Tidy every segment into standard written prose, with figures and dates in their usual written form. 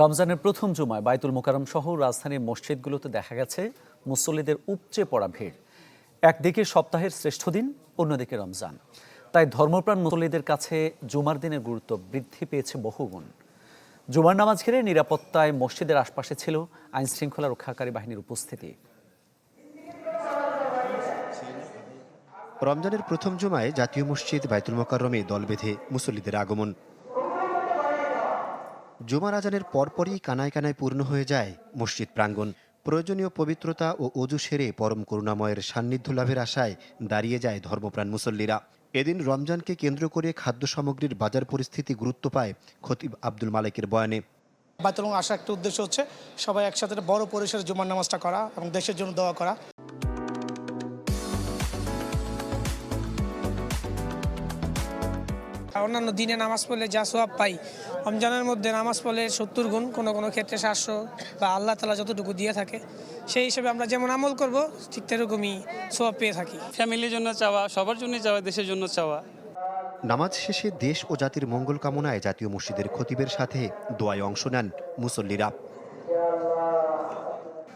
রমজানের প্রথম জুমায় বায়তুল মোকাররম সহ রাজধানীর মসজিদগুলোতে দেখা গেছে মুসল্লিদের উপচে পড়া ভিড়। একদিকে সপ্তাহের শ্রেষ্ঠ দিন, অন্যদিকে রমজান। তাই ধর্মপ্রাণ মুসল্লিদের কাছে জুমার দিনের গুরুত্ব বৃদ্ধি পেয়েছে বহুগুণ। জুমার নামাজ ঘিরে নিরাপত্তায় মসজিদের আশপাশে ছিল আইনশৃঙ্খলা রক্ষাকারী বাহিনীর উপস্থিতি। রমজানের প্রথম জুমায় জাতীয় মসজিদ বায়তুল মোকাররমে দল বেঁধে মুসল্লিদের আগমন। জুমার আজানের পরপরই কানায় কানায় পূর্ণ হয়ে যায় মসজিদ প্রাঙ্গণ। প্রয়োজনীয় পবিত্রতা ও অজু সেরে পরম করুণাময়ের সান্নিধ্য লাভের আশায় দাঁড়িয়ে যায় ধর্মপ্রাণ মুসল্লিরা। এদিন রমজানকে কেন্দ্র করে খাদ্য সামগ্রীর বাজার পরিস্থিতি গুরুত্ব পায় খতিব আব্দুল মালেকের বয়ানে। বায়তুল আসার একটা উদ্দেশ্য হচ্ছে সবাই একসাথে বড় পরিসরে জুমার নামাজটা করা এবং দেশের জন্য দোয়া করা। অন্যান্য দিনে নামাজ পড়লে যা সোয়াব পাই, রমজানের মধ্যে নামাজ পড়লে 70 গুণ, কোনো কোনো ক্ষেত্রে 700, বা আল্লাহ তাআলা যতটুকু দিয়ে থাকে সেই হিসেবে আমরা যেমন আমল করব ঠিক তেরকমই সোয়াব পেয়ে থাকি। ফ্যামিলির জন্য চাওয়া, সবার জন্য চাওয়া, দেশের জন্য চাওয়া। নামাজ শেষে দেশ ও জাতির মঙ্গল কামনায় জাতীয় মসজিদের খতিবের সাথে দোয়ায় অংশ নেন মুসল্লিরা।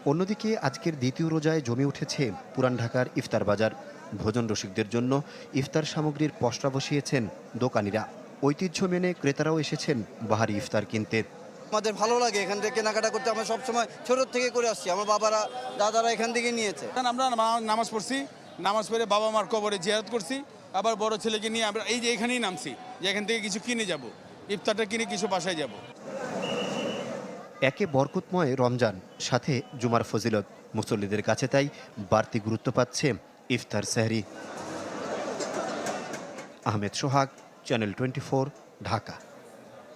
অন্যদিকে আজকের দ্বিতীয় রোজায় জমে উঠেছে পুরান ঢাকার ইফতার বাজার। ভোজন রসিকদের জন্য ইফতার সামগ্রীর পসরা বসিয়েছেন দোকানিরা। ঐতিহ্য মেনে ক্রেতারাও এসেছেন বাহারি ইফতার কিনতে। আমাদের ভালো লাগে এখান থেকে কেনাকাটা করতে। আমরা সবসময় ছোটোর থেকে করে আসছি, আমার বাবারা দাদারা এখান থেকে নিয়েছে। আমরা নামাজ পড়ছি, নামাজ পড়ে বাবা মার কবরে জিয়ারত করছি, আবার বড় ছেলেকে নিয়ে আমরা এই যে এখানেই নামছি, যে এখান থেকে কিছু কিনে যাব, ইফতারটা কিনে কিছু বাসায় যাব। একে বরকতময় রমজান, সাথে জুমার ফজিলত, মুসল্লিদের কাছে তাই বাড়তি গুরুত্ব পাচ্ছে ইফতার সেহরি। আহমেদ সোহাগ, চ্যানেল 24, ঢাকা।